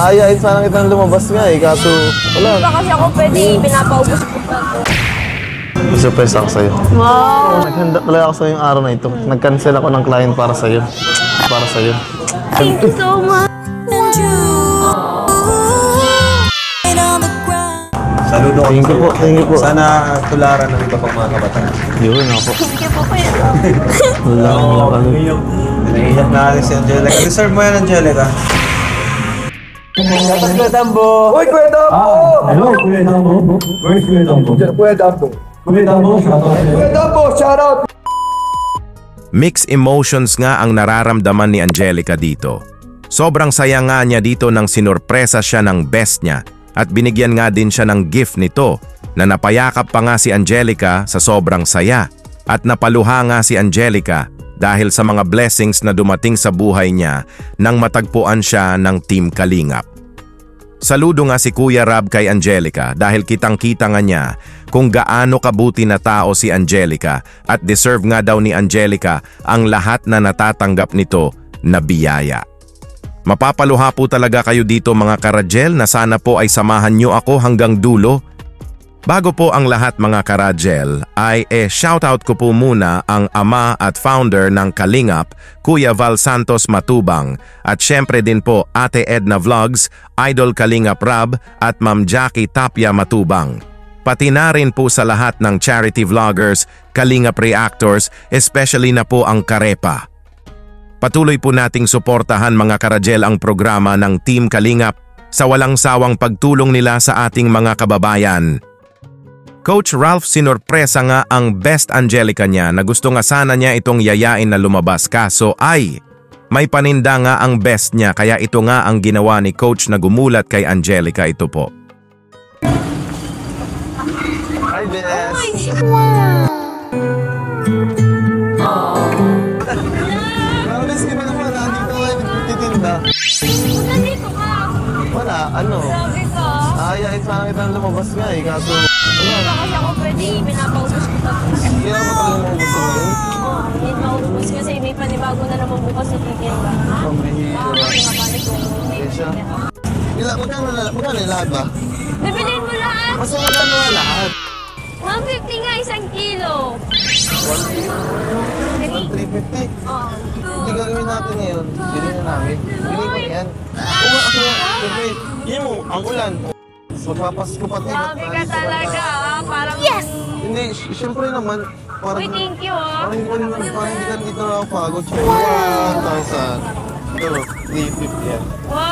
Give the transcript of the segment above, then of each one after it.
Aayain sana kitang lumabas nga eh, kaso wala. Hindi pa kasi ako pwede, pinapaubos ko pa. Surprise ako sa'yo. Wow! Naghanda talaga ako sa'yo yung araw na ito. Nag-cancel ako ng client para sa'yo. Para sa'yo. Thank you so much! Saludo ko. Thank you po, thank you po. Sana tularan ng iba pang mga kabataan. Yun ako. Thank you po kuya. Wala akong kami. Naiiyak na rin si Angelica. Reserve mo yan, Angelica. Kuya Dambo! Uy, Kuya Dambo! Hello, Kuya Dambo. Where's Kuya Dambo? Kuya Dambo! Kuya Dambo, shoutout. Kuya Dambo, shoutout! Mixed emotions nga ang nararamdaman ni Angelica dito. Sobrang saya nga niya dito nang sinurpresa siya ng best niya at binigyan nga din siya ng gift nito na napayakap pa nga si Angelica sa sobrang saya at napaluha nga si Angelica dahil sa mga blessings na dumating sa buhay niya nang matagpuan siya ng Team Kalingap. Saludo nga si Kuya Rab kay Angelica dahil kitang-kita nga niya kung gaano kabuti na tao si Angelica at deserve nga daw ni Angelica ang lahat na natatanggap nito na biyaya. Mapapaluha po talaga kayo dito mga Karajel na sana po ay samahan nyo ako hanggang dulo. Bago po ang lahat mga Karajel ay shoutout ko po muna ang ama at founder ng Kalingap, Kuya Val Santos Matubang at syempre din po Ate Edna Vlogs, Idol Kalingap Rab at Ma'am Jackie Tapia Matubang. Pati na rin po sa lahat ng charity vloggers, Kalingap Reactors, especially na po ang Karepa. Patuloy po nating suportahan mga Karajel ang programa ng Team Kalingap sa walang sawang pagtulong nila sa ating mga kababayan. Coach Ralph sinurpresa nga ang best Angelica niya na gusto nga sana niya itong yayain na lumabas kaso ay may paninda nga ang best niya kaya ito nga ang ginawa ni Coach na gumulat kay Angelica ito po. Hi, Bes! Wow! Nandito ka! Wala, ano? Grabe ka! Aayain sana kitang lumabas nga eh, kaso Hindi wala. pa kasi ako pwede, pinapaubos ko pa. Kailangan mo talaga maubos mo yun. Oo, hindi maubos kasi may panibago na naman bukas sa titinda. Pambihira. Nakakalit ko. Okay siya. Magkano yung lahat ba? Bibilin mo lahat! Mas magkano nga lahat? 150 nga isang kilo! 350. Oo. Hindi gagawin natin ngayon. Bili na namin. Bili ko yan. Kasi siyempre, yun mo, ang ulan. Magpapasko pati. Grabe ka talaga ah! Parang... Yes! Hindi, siyempre naman. Parang, Uy, thank you ah! parang hindi ka dito nakapagod. 1,000. Ito, 350 yan. Wow!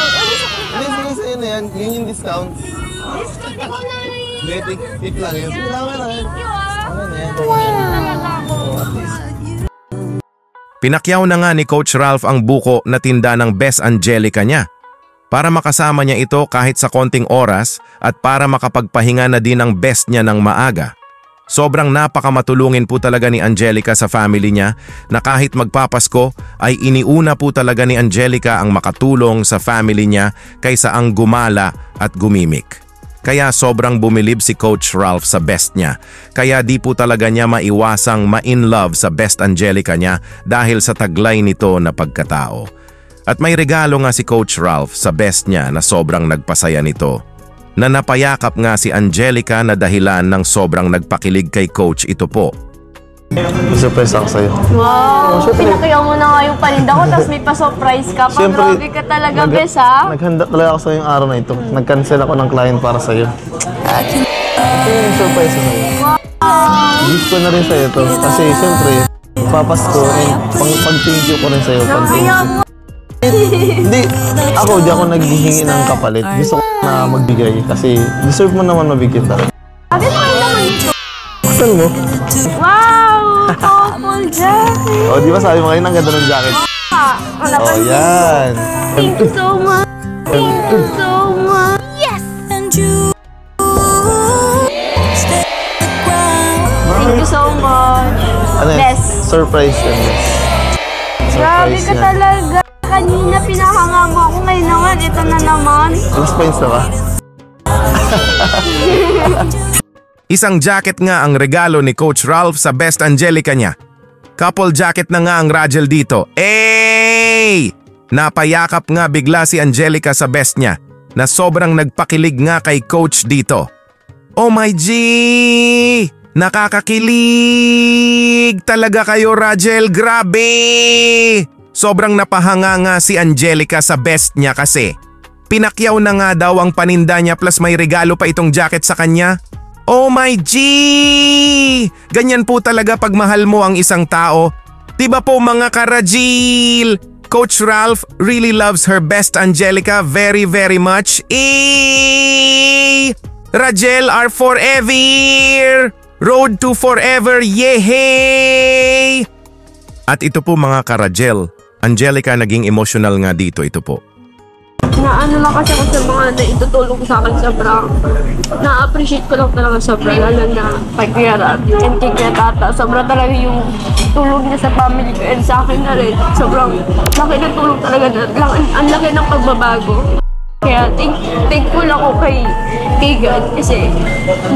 Uy, sa kita Hindi, ba? sige sa'yo na yan. Yun yung discount. Discount ko na rin! Hindi, tip lang yan. Sige lang yan. Thank you ah! Ano na yan? Talaga ako. Pinakyaw na nga ni Coach Ralph ang buko na tinda ng best Angelica niya para makasama niya ito kahit sa konting oras at para makapagpahinga na din ang best niya ng maaga. Sobrang napakamatulungin po talaga ni Angelica sa family niya na kahit magpapasko ay iniuna po talaga ni Angelica ang makatulong sa family niya kaysa ang gumala at gumimik. Kaya sobrang bumilib si Coach Ralph sa best niya. Kaya di po talaga niya maiwasang ma-in love sa best Angelica niya dahil sa taglay nito na pagkatao. At may regalo nga si Coach Ralph sa best niya na sobrang nagpasaya nito. Na napayakap nga si Angelica na dahilan ng sobrang nagpakilig kay Coach ito po. Surprise ako sa'yo. Wow! Pinakyaw mo na nga yung paninda ko, tapos may pa-surprise ka pa. Siyempre, Grabe ka talaga, bes, ha? Naghanda talaga ako sa'yo yung araw na ito. Nag-cancel ako ng client para sa'yo. Ito yung surprise ko sa'yo. Gift ko na rin sa'yo to. Kasi siyempre, papasko and pag-thank you ko rin sa'yo. Hindi, di ako naghihingi ng kapalit. Gusto ko na magbigay kasi deserve mo naman mabigyan talaga. Sabi mo kayo naman ito. Buksan mo. Wow! Couple jacket! O, di ba sabi mo kayo, ang ganda ng jacket? Oh, yan. Thank you so much! Thank you so much! Yes! Thank you so much! Ano yan? Best! Surprise yan, best. Grabe Surprise ka yan. talaga! Kanina pinahanga mo ako, ngayon naman, ito na naman. Plus points na ba? Isang jacket nga ang regalo ni Coach Ralph sa best Angelica niya. Couple jacket na nga ang Rajel dito. Hey! Napayakap nga bigla si Angelica sa best niya na sobrang nagpakilig nga kay coach dito. Oh my G! Nakakakilig talaga kayo, Rajel. Grabe! Sobrang napahanga nga si Angelica sa best niya kasi pinakyaw na nga daw ang paninda niya plus may regalo pa itong jacket sa kanya. Oh my G! Ganyan po talaga pag mahal mo ang isang tao. Diba po mga karajil? Coach Ralph really loves her best Angelica very much. Rajel are forever! Road to forever, yehey! At ito po mga karajel, Angelica naging emotional nga dito, ito po. Naano lang kasi ako sa mga naitutulong sa akin sobrang na-appreciate ko lang talaga sobrang lalo na kay Kuya Rab and kay Kuya Tata. Sobrang talaga yung tulong niya sa family ko and sa akin na rin. Sobrang laki ng tulong talaga na. Ang laki ng pagbabago. Kaya thankful ako kay God kasi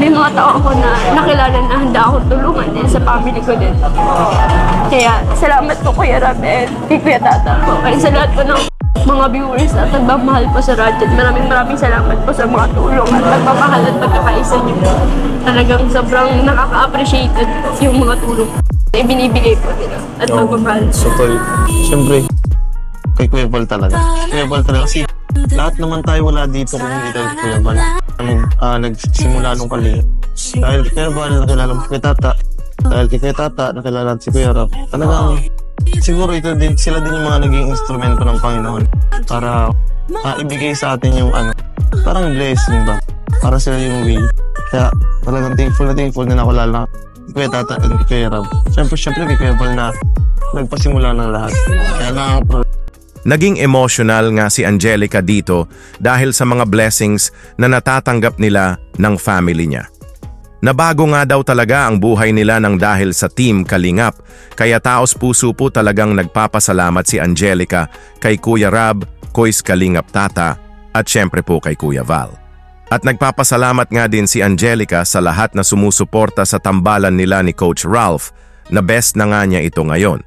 may mga tao ako na nakilala na handa akong tulungan din sa family ko din. Kaya salamat po Kuya Rab and kay Kuya Tata po. Kaya sa lahat po ng mga viewers at nagmamahal po sa Rajel. Maraming salamat po sa mga tulong at nagmamahal at pagkakaisa niyo. Talagang sobrang nakaka-appreciated yung mga tulong na binibigay po nila at magmamahal. So, siyempre, kay Kuya Val talaga. Kuya Val talaga kasi lahat naman tayo wala dito kung hindi tayo kay Kuya Val. Nagsimula nung kalinga. Dahil kay Kuya Val, nakilala mo si Kuya Tata. Dahil kay Kuya Tata, nakilala si Kuya Rap. Talagang siguro sila din yung mga naging instrumento ng Panginoon para ibigay sa atin yung parang blessing ba? Para sila yung way. Kaya talagang thankful na nakulala kay Kuya Tata at kay Kuya Rab. Siyempre kay Kuya Val na nagpasimula ng lahat. Kaya Naging emotional nga si Angelica dito dahil sa mga blessings na natatanggap nila ng family niya. Nabago nga daw talaga ang buhay nila ng dahil sa Team Kalingap, kaya taos puso po talagang nagpapasalamat si Angelica kay Kuya Rab, Kois Kalingap Tata at syempre po kay Kuya Val. At nagpapasalamat nga din si Angelica sa lahat na sumusuporta sa tambalan nila ni Coach Ralph na best na nga niya ito ngayon.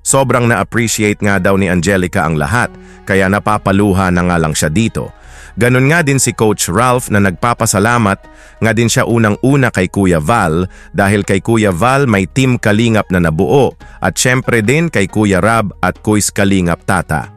Sobrang na-appreciate nga daw ni Angelica ang lahat kaya napapaluha na nga lang siya dito. Ganon nga din si Coach Ralph na nagpapasalamat nga din siya unang-una kay Kuya Val dahil kay Kuya Val may Team Kalingap na nabuo at syempre din kay Kuya Rab at Kois Kalingap Tata.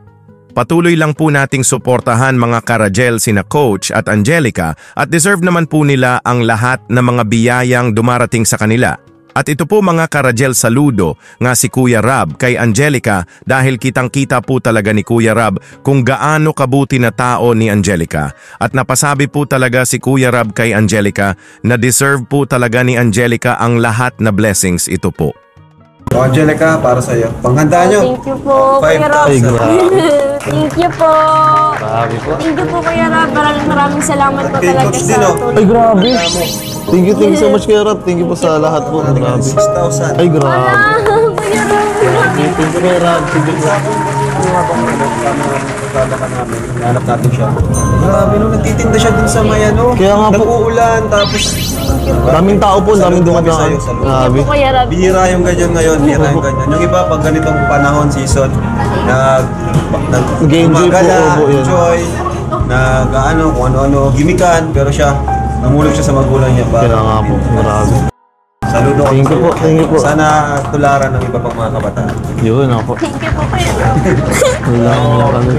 Patuloy lang po nating suportahan mga karajel sina Coach at Angelica at deserve naman po nila ang lahat ng mga biyayang dumarating sa kanila. At ito po mga karajel saludo nga si Kuya Rab kay Angelica dahil kitang-kita po talaga ni Kuya Rab kung gaano kabuti na tao ni Angelica. At napasabi po talaga si Kuya Rab kay Angelica na deserve po talaga ni Angelica ang lahat na blessings ito po. O Angelica, para sa'yo. Panghanda nyo. Thank you po Kuya Rab. 5,000. Thank you po. grabe po. Thank you po Kuya Rab. Maraming salamat po Kay talaga Coach sa din, oh. tulong. Ay, grabe. Thank you so much Kuya Rab. Thank you po sa lahat po. Grabe. 6,000. Ay, grabe. Kuya Rab. Thank you Kuya Rab. Thank you po. Hanap natin siya. Grabe no, nagtitinda siya dun sa may Kaya nga po. nag-uulan, tapos Daming tao po, daming Saludo kami dumadaan. sa'yo, saludo. Grabe. Kuya Rab. bihira yung ganyan ngayon, bihira yung ganyan. Yung iba, pag ganitong panahon, season, Nag-enjoy po, opo, yun. enjoy, kung ano-ano, gimikan, pero siya, namulog siya sa magulang niya. Kaya nga po. Grabe. Saludo kami Thank you po, sa'yo. thank you po. Sana tularan ng iba pang mga kabataan. Yun ako. Thank you po Kuya Rab. Wala kami.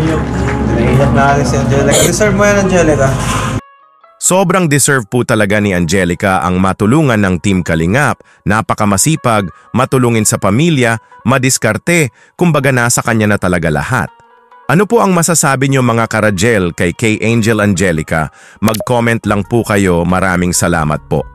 Naiiyak na rin si Angelica. Deserve mo yan, Angelica. Sobrang deserve po talaga ni Angelica ang matulungan ng Team Kalingap, napakamasipag, matulungin sa pamilya, madiskarte, kumbaga nasa kanya na talaga lahat. Ano po ang masasabi niyo mga karajel kay Angel Angelica? Mag-comment lang po kayo, maraming salamat po.